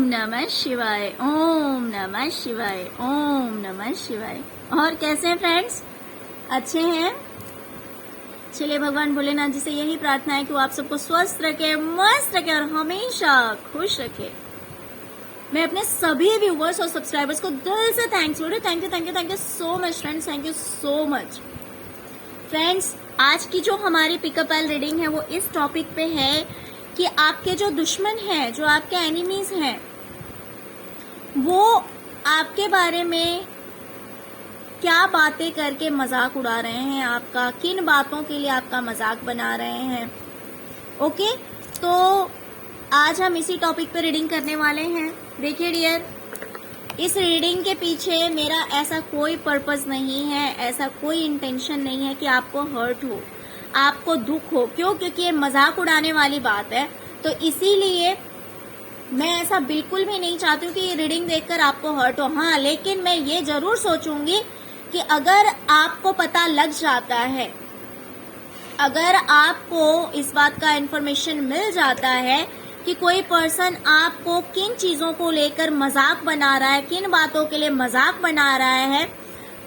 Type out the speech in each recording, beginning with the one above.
नमः शिवाय, ओम नमः शिवाय, ओम नमः शिवाय। और कैसे हैं फ्रेंड्स? अच्छे हैं? चलिए भगवान भोलेनाथ जी से यही प्रार्थना है कि वो आप सबको स्वस्थ रखे, मस्त रखे और हमेशा खुश रखे। मैं अपने सभी व्यूवर्स और सब्सक्राइबर्स को दिल से थैंक्स बोल रही हूँ। Thank you so much friends, thank you so much friends. आज की जो हमारी पिकअप एल रीडिंग है वो इस टॉपिक पे है कि आपके जो दुश्मन हैं, जो आपके एनिमीज हैं, वो आपके बारे में क्या बातें करके मजाक उड़ा रहे हैं आपका, किन बातों के लिए आपका मजाक बना रहे हैं। ओके, तो आज हम इसी टॉपिक पे रीडिंग करने वाले हैं। देखिए डियर, इस रीडिंग के पीछे मेरा ऐसा कोई पर्पस नहीं है, ऐसा कोई इंटेंशन नहीं है कि आपको हर्ट हो, आपको दुख हो। क्यों? क्योंकि ये मजाक उड़ाने वाली बात है, तो इसीलिए मैं ऐसा बिल्कुल भी नहीं चाहती हूँ कि ये रीडिंग देखकर आपको हर्ट हो। हाँ, लेकिन मैं ये जरूर सोचूंगी कि अगर आपको पता लग जाता है, अगर आपको इस बात का इंफॉर्मेशन मिल जाता है कि कोई पर्सन आपको किन चीजों को लेकर मजाक बना रहा है, किन बातों के लिए मजाक बना रहा है,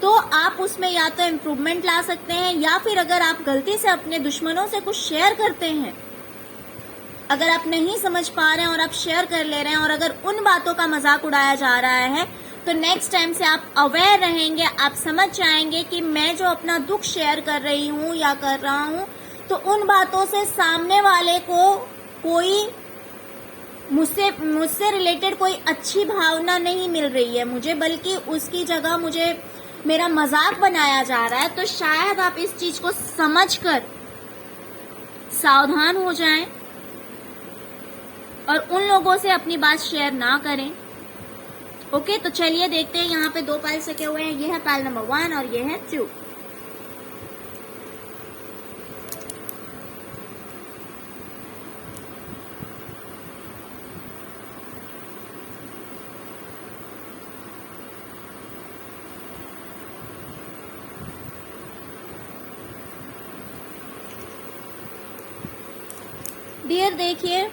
तो आप उसमें या तो इम्प्रूवमेंट ला सकते हैं, या फिर अगर आप गलती से अपने दुश्मनों से कुछ शेयर करते हैं, अगर आप नहीं समझ पा रहे हैं और आप शेयर कर ले रहे हैं और अगर उन बातों का मजाक उड़ाया जा रहा है, तो नेक्स्ट टाइम से आप अवेयर रहेंगे, आप समझ जाएंगे कि मैं जो अपना दुख शेयर कर रही हूँ या कर रहा हूँ, तो उन बातों से सामने वाले को कोई मुझसे रिलेटेड कोई अच्छी भावना नहीं मिल रही है मुझे, बल्कि उसकी जगह मुझे मेरा मजाक बनाया जा रहा है। तो शायद आप इस चीज को समझकर सावधान हो जाएं और उन लोगों से अपनी बात शेयर ना करें। ओके, तो चलिए देखते हैं। यहाँ पे 2 पाइल सके हुए हैं, ये है पाइल नंबर 1 और ये है 2। डियर देखिए,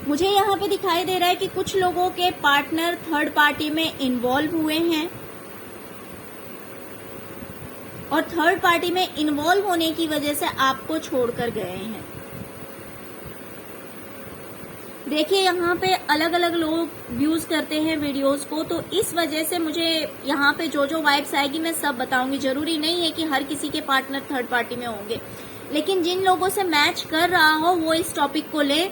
मुझे यहाँ पे दिखाई दे रहा है कि कुछ लोगों के पार्टनर थर्ड पार्टी में इन्वॉल्व हुए हैं और थर्ड पार्टी में इन्वॉल्व होने की वजह से आपको छोड़कर गए हैं। देखिए, यहाँ पे अलग अलग लोग व्यूज करते हैं वीडियोस को, तो इस वजह से मुझे यहाँ पे जो वाइब्स आएगी मैं सब बताऊंगी। जरूरी नहीं है कि हर किसी के पार्टनर थर्ड पार्टी में होंगे, लेकिन जिन लोगों से मैच कर रहा हो वो इस टॉपिक को ले,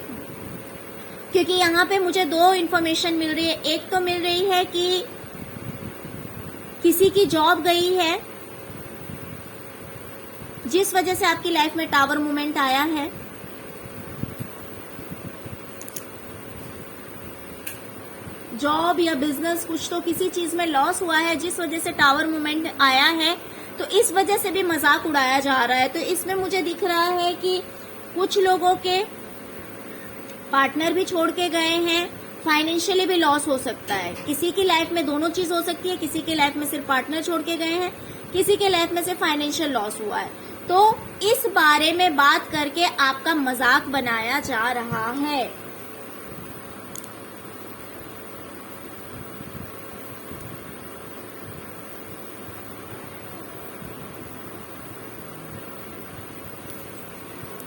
क्योंकि यहाँ पे मुझे 2 इन्फॉर्मेशन मिल रही है। एक तो मिल रही है कि किसी की जॉब गई है, जिस वजह से आपकी लाइफ में टावर मूवमेंट आया है। जॉब या बिजनेस, कुछ तो किसी चीज में लॉस हुआ है जिस वजह से टावर मूवमेंट आया है, तो इस वजह से भी मजाक उड़ाया जा रहा है। तो इसमें मुझे दिख रहा है कि कुछ लोगों के पार्टनर भी छोड़ के गए हैं, फाइनेंशियली भी लॉस हो सकता है। किसी की लाइफ में दोनों चीज हो सकती है, किसी के लाइफ में सिर्फ पार्टनर छोड़ के गए हैं, किसी के लाइफ में सिर्फ फाइनेंशियल लॉस हुआ है। तो इस बारे में बात करके आपका मजाक बनाया जा रहा है।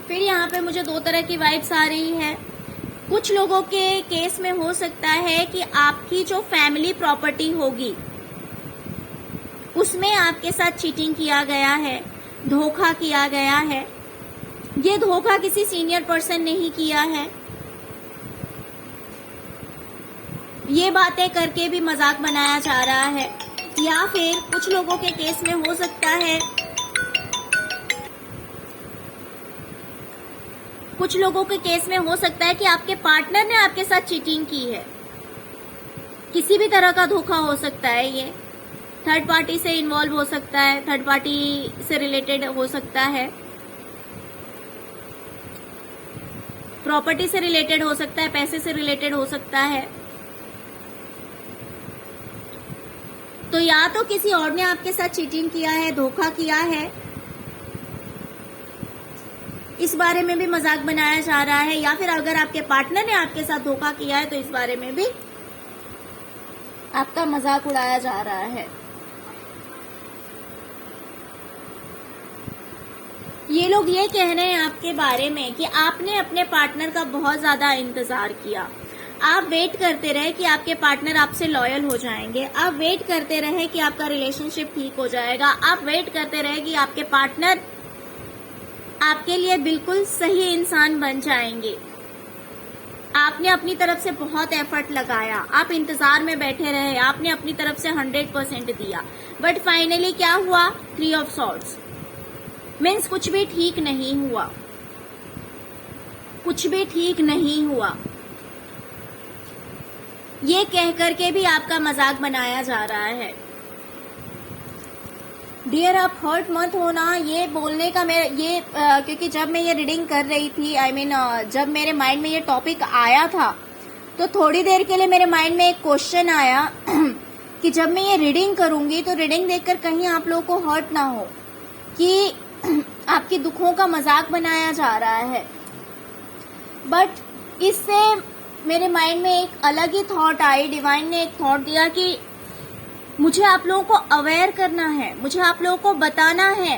फिर यहाँ पे मुझे 2 तरह की वाइब्स आ रही है। कुछ लोगों के केस में हो सकता है कि आपकी जो फैमिली प्रॉपर्टी होगी उसमें आपके साथ चीटिंग किया गया है, धोखा किया गया है। ये धोखा किसी सीनियर पर्सन ने ही किया है। ये बातें करके भी मजाक बनाया जा रहा है। या फिर कुछ लोगों के केस में हो सकता है, कुछ लोगों के केस में हो सकता है कि आपके पार्टनर ने आपके साथ चीटिंग की है। किसी भी तरह का धोखा हो सकता है, ये थर्ड पार्टी से इन्वॉल्व हो सकता है, थर्ड पार्टी से रिलेटेड हो सकता है, प्रॉपर्टी से रिलेटेड हो सकता है, पैसे से रिलेटेड हो सकता है। तो या तो किसी और ने आपके साथ चीटिंग किया है, धोखा किया है, इस बारे में भी मजाक बनाया जा रहा है, या फिर अगर आपके पार्टनर ने आपके साथ धोखा किया है तो इस बारे में भी आपका मजाक उड़ाया जा रहा है। ये लोग ये कह रहे हैं आपके बारे में कि आपने अपने पार्टनर का बहुत ज्यादा इंतजार किया। आप वेट करते रहे कि आपके पार्टनर आपसे लॉयल हो जाएंगे, आप वेट करते रहे कि आपका रिलेशनशिप ठीक हो जाएगा, आप वेट करते रहे कि आपके पार्टनर आपके लिए बिल्कुल सही इंसान बन जाएंगे। आपने अपनी तरफ से बहुत एफर्ट लगाया, आप इंतजार में बैठे रहे, आपने अपनी तरफ से 100% दिया, बट फाइनली क्या हुआ? 3 ऑफ सॉर्ड्स मीन्स कुछ भी ठीक नहीं हुआ, कुछ भी ठीक नहीं हुआ। ये कह करके भी आपका मजाक बनाया जा रहा है। डियर आप हर्ट मत होना, ये बोलने का क्योंकि जब मैं ये रीडिंग कर रही थी, जब मेरे माइंड में ये टॉपिक आया था तो थोड़ी देर के लिए मेरे माइंड में एक क्वेश्चन आया कि जब मैं ये रीडिंग करूंगी तो रीडिंग देखकर कहीं आप लोगों को हर्ट ना हो कि आपके दुखों का मजाक बनाया जा रहा है। बट इससे मेरे माइंड में एक अलग ही थॉट आई। डिवाइन ने एक थॉट दिया कि मुझे आप लोगों को अवेयर करना है, मुझे आप लोगों को बताना है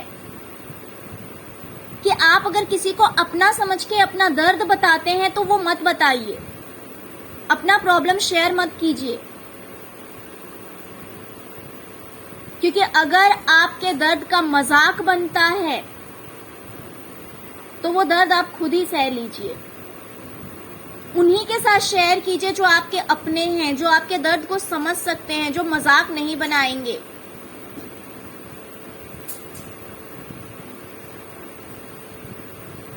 कि आप अगर किसी को अपना समझ के अपना दर्द बताते हैं तो वो मत बताइए, अपना प्रॉब्लम शेयर मत कीजिए, क्योंकि अगर आपके दर्द का मजाक बनता है तो वो दर्द आप खुद ही सह लीजिए। उन्हीं के साथ शेयर कीजिए जो आपके अपने हैं, जो आपके दर्द को समझ सकते हैं, जो मजाक नहीं बनाएंगे।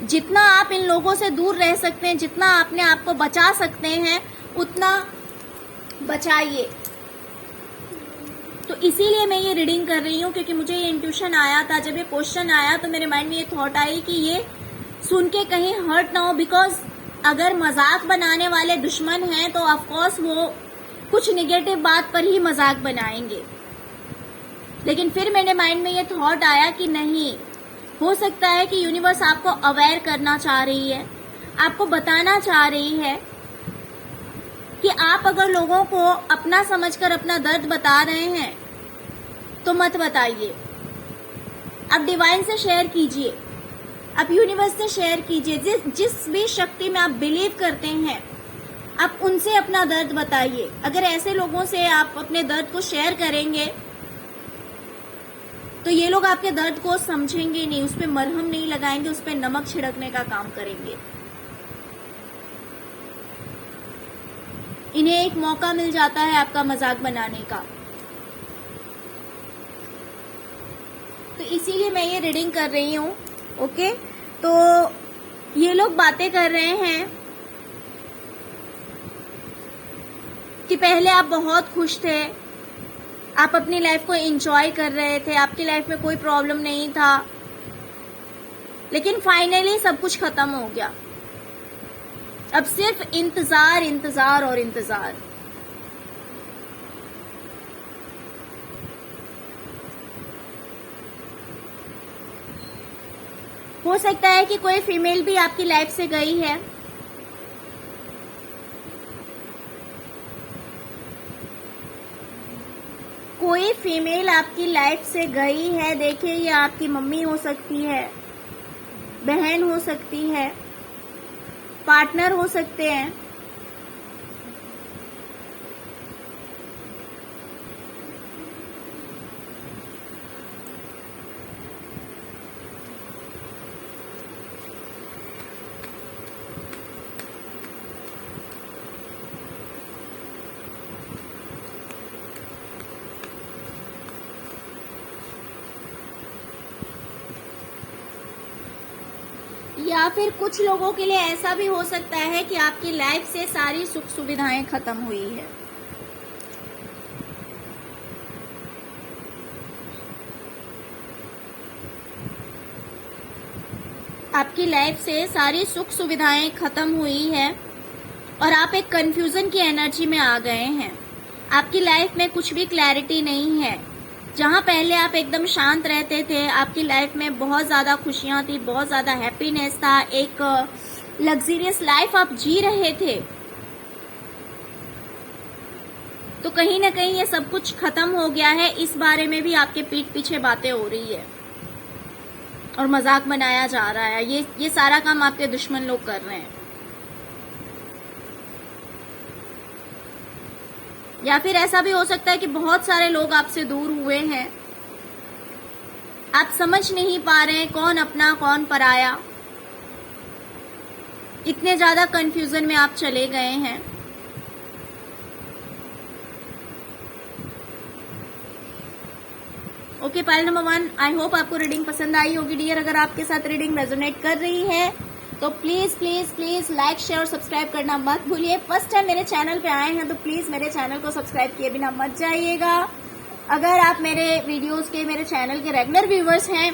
जितना आप इन लोगों से दूर रह सकते हैं, जितना अपने आप को बचा सकते हैं, उतना बचाइए। तो इसीलिए मैं ये रीडिंग कर रही हूँ, क्योंकि मुझे ये इंट्यूशन आया था। जब ये क्वेश्चन आया तो मेरे माइंड में ये थॉट आई कि ये सुन के कहीं हर्ट ना हो, बिकॉज अगर मजाक बनाने वाले दुश्मन हैं तो ऑफकोर्स वो कुछ निगेटिव बात पर ही मजाक बनाएंगे। लेकिन फिर मेरे माइंड में ये थॉट आया कि नहीं, हो सकता है कि यूनिवर्स आपको अवेयर करना चाह रही है, आपको बताना चाह रही है कि आप अगर लोगों को अपना समझकर अपना दर्द बता रहे हैं तो मत बताइए। आप डिवाइन से शेयर कीजिए, आप यूनिवर्स से शेयर कीजिए। जिस भी शक्ति में आप बिलीव करते हैं आप उनसे अपना दर्द बताइए। अगर ऐसे लोगों से आप अपने दर्द को शेयर करेंगे तो ये लोग आपके दर्द को समझेंगे नहीं, उस पर मरहम नहीं लगाएंगे, उस पर नमक छिड़कने का काम करेंगे। इन्हें एक मौका मिल जाता है आपका मजाक बनाने का। तो इसीलिए मैं ये रीडिंग कर रही हूँ। ओके, तो ये लोग बातें कर रहे हैं कि पहले आप बहुत खुश थे, आप अपनी लाइफ को एंजॉय कर रहे थे, आपकी लाइफ में कोई प्रॉब्लम नहीं था, लेकिन फाइनली सब कुछ खत्म हो गया। अब सिर्फ इंतजार, इंतजार और इंतजार। हो सकता है कि कोई फीमेल भी आपकी लाइफ से गई है। कोई फीमेल आपकी लाइफ से गई है। देखिए, ये आपकी मम्मी हो सकती है, बहन हो सकती है, पार्टनर हो सकते हैं। या फिर कुछ लोगों के लिए ऐसा भी हो सकता है कि आपकी लाइफ से सारी सुख सुविधाएं खत्म हुई है। आपकी लाइफ से सारी सुख सुविधाएं खत्म हुई है और आप एक कंफ्यूजन की एनर्जी में आ गए हैं। आपकी लाइफ में कुछ भी क्लैरिटी नहीं है। जहां पहले आप एकदम शांत रहते थे, आपकी लाइफ में बहुत ज्यादा खुशियां थी, बहुत ज्यादा हैप्पीनेस था, एक लग्जरियस लाइफ आप जी रहे थे, तो कहीं ना कहीं ये सब कुछ खत्म हो गया है। इस बारे में भी आपके पीठ पीछे बातें हो रही है और मजाक बनाया जा रहा है। ये सारा काम आपके दुश्मन लोग कर रहे हैं। या फिर ऐसा भी हो सकता है कि बहुत सारे लोग आपसे दूर हुए हैं, आप समझ नहीं पा रहे हैं कौन अपना कौन पराया, इतने ज्यादा कंफ्यूजन में आप चले गए हैं। Okay, pile number 1, I hope आपको रीडिंग पसंद आई होगी डियर। अगर आपके साथ रीडिंग रेजोनेट कर रही है तो please please please like share और सब्सक्राइब करना मत भूलिए। फर्स्ट टाइम मेरे चैनल पे आए हैं तो प्लीज मेरे चैनल को सब्सक्राइब किए बिना मत जाइएगा। अगर आप मेरे वीडियोस के, मेरे चैनल के रेगुलर व्यूवर्स हैं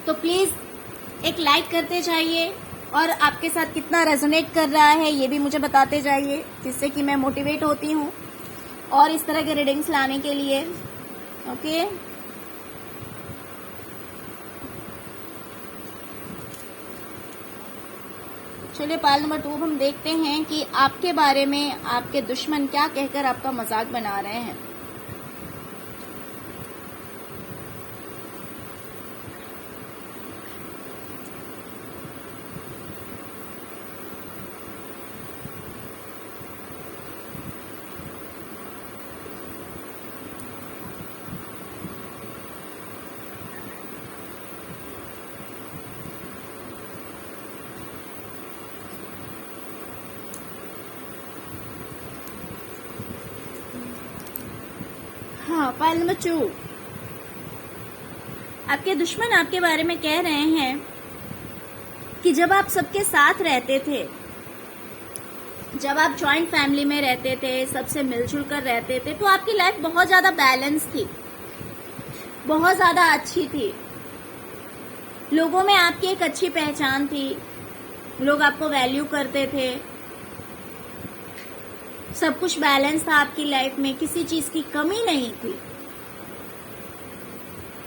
तो प्लीज एक लाइक करते जाइए और आपके साथ कितना रेजोनेट कर रहा है ये भी मुझे बताते जाइए, जिससे कि मैं मोटिवेट होती हूँ और इस तरह के रीडिंग्स लाने के लिए। ओके, चलिए पाइल नंबर 2 हम देखते हैं कि आपके बारे में आपके दुश्मन क्या कहकर आपका मजाक बना रहे हैं। हाँ, पाइल नंबर 2, आपके दुश्मन आपके बारे में कह रहे हैं कि जब आप सबके साथ रहते थे, जब आप जॉइंट फैमिली में रहते थे, सबसे मिलजुल कर रहते थे, तो आपकी लाइफ बहुत ज्यादा बैलेंस थी, बहुत ज्यादा अच्छी थी। लोगों में आपकी एक अच्छी पहचान थी, लोग आपको वैल्यू करते थे, सब कुछ बैलेंस था आपकी लाइफ में, किसी चीज की कमी नहीं थी।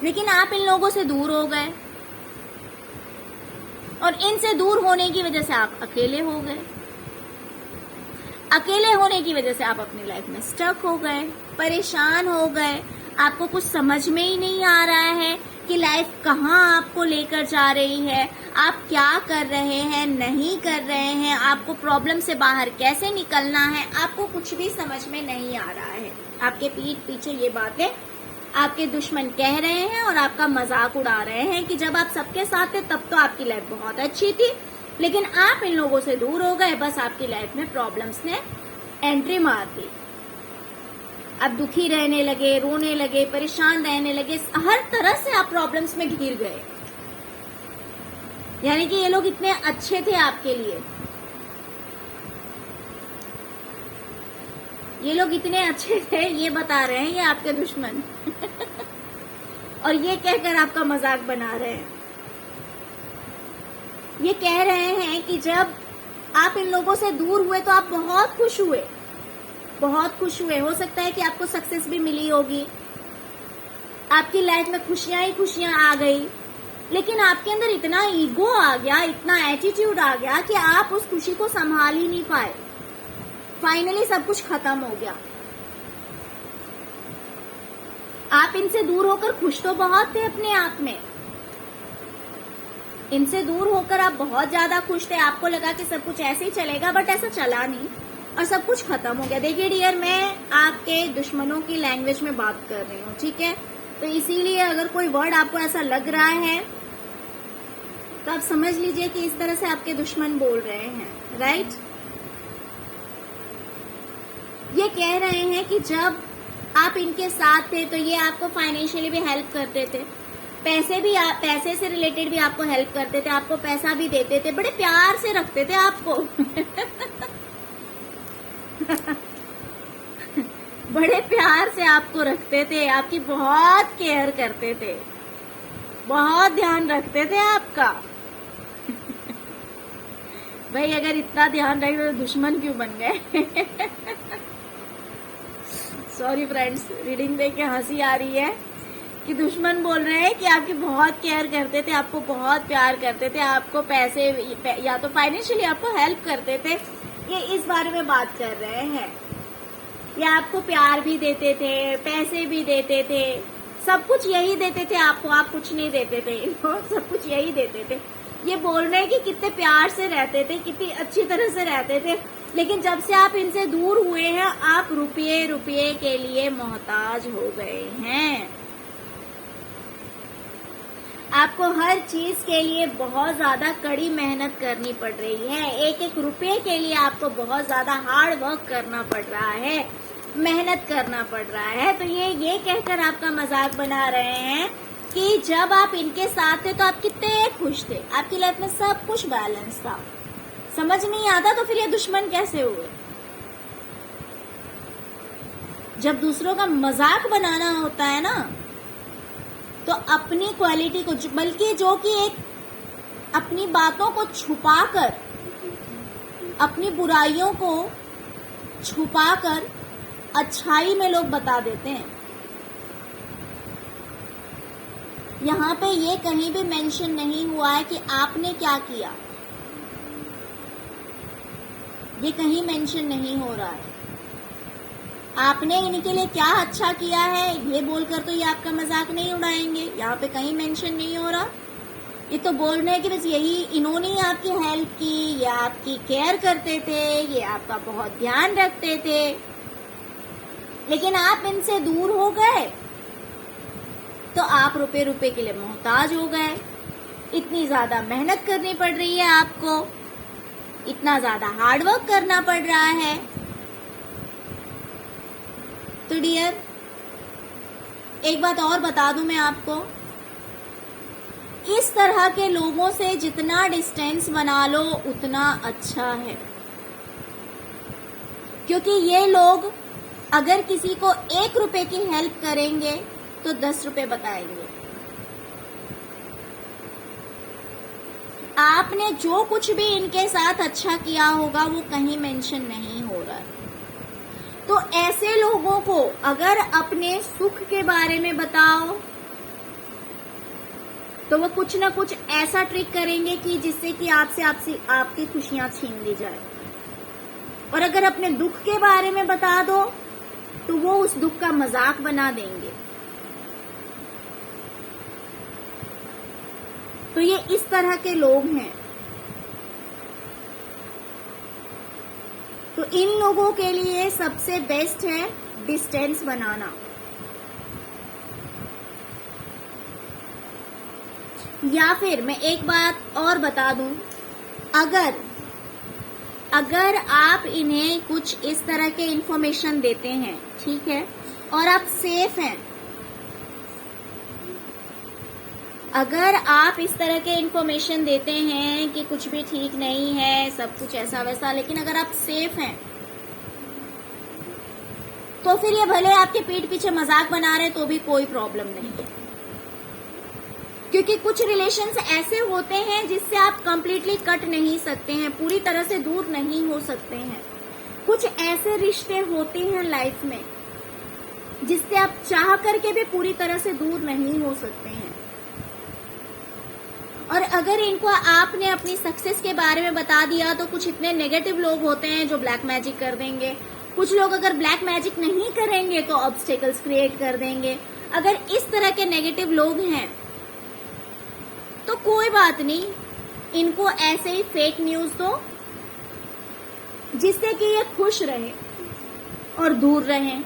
लेकिन आप इन लोगों से दूर हो गए और इनसे दूर होने की वजह से आप अकेले हो गए। अकेले होने की वजह से आप अपनी लाइफ में स्टक हो गए, परेशान हो गए। आपको कुछ समझ में ही नहीं आ रहा है कि लाइफ कहाँ आपको लेकर जा रही है, आप क्या कर रहे हैं, नहीं कर रहे हैं, आपको प्रॉब्लम से बाहर कैसे निकलना है, आपको कुछ भी समझ में नहीं आ रहा है। आपके पीठ पीछे ये बातें आपके दुश्मन कह रहे हैं और आपका मजाक उड़ा रहे हैं कि जब आप सबके साथ थे तब तो आपकी लाइफ बहुत अच्छी थी, लेकिन आप इन लोगों से दूर हो गए, बस आपकी लाइफ में प्रॉब्लम्स ने एंट्री मार दी। आप दुखी रहने लगे, रोने लगे, परेशान रहने लगे, हर तरह से आप प्रॉब्लम्स में घिर गए। यानी कि ये लोग इतने अच्छे थे आपके लिए, ये लोग इतने अच्छे थे, ये बता रहे हैं ये आपके दुश्मन और ये कहकर आपका मजाक बना रहे हैं। ये कह रहे हैं कि जब आप इन लोगों से दूर हुए तो आप बहुत खुश हुए, बहुत खुश हुए। हो सकता है कि आपको सक्सेस भी मिली होगी, आपकी लाइफ में खुशियां ही खुशियां आ गई, लेकिन आपके अंदर इतना ईगो आ गया, इतना एटीट्यूड आ गया कि आप उस खुशी को संभाल ही नहीं पाए। फाइनली सब कुछ खत्म हो गया। आप इनसे दूर होकर खुश तो बहुत थे अपने आप में, इनसे दूर होकर आप बहुत ज्यादा खुश थे। आपको लगा कि सब कुछ ऐसे ही चलेगा, बट ऐसा चला नहीं और सब कुछ खत्म हो गया। देखिए डियर, मैं आपके दुश्मनों की लैंग्वेज में बात कर रही हूँ, ठीक है? तो इसीलिए अगर कोई वर्ड आपको ऐसा लग रहा है तो आप समझ लीजिए कि इस तरह से आपके दुश्मन बोल रहे हैं, राइट? ये कह रहे हैं कि जब आप इनके साथ थे तो ये आपको फाइनेंशियली भी हेल्प करते थे, पैसे से रिलेटेड भी आपको हेल्प करते थे, आपको पैसा भी देते थे, बड़े प्यार से रखते थे आपको बड़े प्यार से आपको रखते थे, आपकी बहुत केयर करते थे, बहुत ध्यान रखते थे आपका भाई अगर इतना ध्यान रखे तो दुश्मन क्यों बन गए सॉरी फ्रेंड्स, रीडिंग देख के हंसी आ रही है कि दुश्मन बोल रहे हैं कि आपकी बहुत केयर करते थे, आपको बहुत प्यार करते थे, आपको पैसे या तो फाइनेंशियली आपको हेल्प करते थे, ये इस बारे में बात कर रहे हैं। या आपको प्यार भी देते थे, पैसे भी देते थे, सब कुछ यही देते थे आपको, आप कुछ नहीं देते थे इनको, सब कुछ यही देते थे। ये बोल रहे हैं कि कितने प्यार से रहते थे, कितनी अच्छी तरह से रहते थे, लेकिन जब से आप इनसे दूर हुए हैं आप रुपये रुपये के लिए मोहताज हो गए हैं। आपको हर चीज के लिए बहुत ज्यादा कड़ी मेहनत करनी पड़ रही है, एक एक रुपये के लिए आपको बहुत ज्यादा हार्ड वर्क करना पड़ रहा है, मेहनत करना पड़ रहा है। तो ये कहकर आपका मजाक बना रहे हैं कि जब आप इनके साथ थे तो आप कितने खुश थे, आपकी लाइफ में सब कुछ बैलेंस था। समझ नहीं आता तो फिर ये दुश्मन कैसे हुए? जब दूसरों का मजाक बनाना होता है ना, तो अपनी क्वालिटी को, बल्कि जो कि एक अपनी बातों को छुपाकर, अपनी बुराइयों को छुपाकर अच्छाई में लोग बता देते हैं। यहाँ पे ये कहीं भी मेंशन नहीं हुआ है कि आपने क्या किया, ये कहीं मेंशन नहीं हो रहा है। आपने इनके लिए क्या अच्छा किया है ये बोलकर तो ये आपका मजाक नहीं उड़ाएंगे, यहाँ पे कहीं मेंशन नहीं हो रहा। ये तो बोल रहे हैं कि बस यही, इन्होंने ही आपकी हेल्प की, ये आपकी केयर करते थे, ये आपका बहुत ध्यान रखते थे, लेकिन आप इनसे दूर हो गए तो आप रुपए रुपए के लिए मोहताज हो गए। इतनी ज्यादा मेहनत करनी पड़ रही है आपको, इतना ज्यादा हार्डवर्क करना पड़ रहा है। तो डियर, एक बात और बता दूं मैं आपको, इस तरह के लोगों से जितना डिस्टेंस बना लो उतना अच्छा है, क्योंकि ये लोग अगर किसी को 1 रुपए की हेल्प करेंगे तो 10 रुपए बताएंगे। आपने जो कुछ भी इनके साथ अच्छा किया होगा वो कहीं मेंशन नहीं हो रहा है। तो ऐसे लोगों को अगर अपने सुख के बारे में बताओ तो वो कुछ ना कुछ ऐसा ट्रिक करेंगे कि जिससे कि आपसे आपकी खुशियां छीन ली जाए, और अगर अपने दुख के बारे में बता दो तो वो उस दुख का मजाक बना देंगे। तो ये इस तरह के लोग हैं। तो इन लोगों के लिए सबसे बेस्ट है डिस्टेंस बनाना। या फिर मैं एक बात और बता दूं, अगर आप इन्हें कुछ इस तरह के इंफॉर्मेशन देते हैं, ठीक है, और आप सेफ हैं, अगर आप इस तरह के इंफॉर्मेशन देते हैं कि कुछ भी ठीक नहीं है, सब कुछ ऐसा वैसा, लेकिन अगर आप सेफ हैं तो फिर ये भले आपके पीठ पीछे मजाक बना रहे तो भी कोई प्रॉब्लम नहीं है। क्योंकि कुछ रिलेशंस ऐसे होते हैं जिससे आप कंप्लीटली कट नहीं सकते हैं, पूरी तरह से दूर नहीं हो सकते हैं। कुछ ऐसे रिश्ते होते हैं लाइफ में जिससे आप चाह करके भी पूरी तरह से दूर नहीं हो सकते हैं। और अगर इनको आपने अपनी सक्सेस के बारे में बता दिया तो कुछ इतने नेगेटिव लोग होते हैं जो ब्लैक मैजिक कर देंगे। कुछ लोग अगर ब्लैक मैजिक नहीं करेंगे तो ऑब्स्टेकल्स क्रिएट कर देंगे। अगर इस तरह के नेगेटिव लोग हैं तो कोई बात नहीं, इनको ऐसे ही फेक न्यूज दो जिससे कि ये खुश रहे और दूर रहें।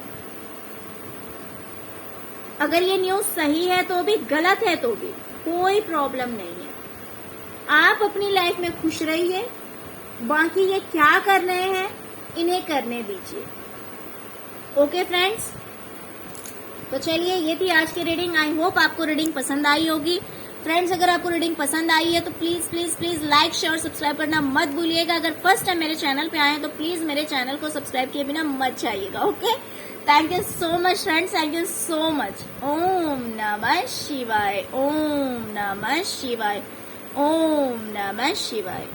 अगर ये न्यूज सही है तो भी, गलत है तो भी, कोई प्रॉब्लम नहीं है। आप अपनी लाइफ में खुश रहिए, बाकी ये क्या कर रहे हैं इन्हें करने दीजिए। ओके फ्रेंड्स, तो चलिए ये थी आज की रीडिंग। आई होप आपको रीडिंग पसंद आई होगी। फ्रेंड्स, अगर आपको रीडिंग पसंद आई है तो please please please like share और सब्सक्राइब करना मत भूलिएगा। अगर फर्स्ट टाइम मेरे चैनल पे आए हैं तो प्लीज मेरे चैनल को सब्सक्राइब किए बिना मत जाइएगा। Okay, thank you so much friends, thank you so much. ओम नमः शिवाय, ओम नमः शिवाय, ओम नमः शिवाय।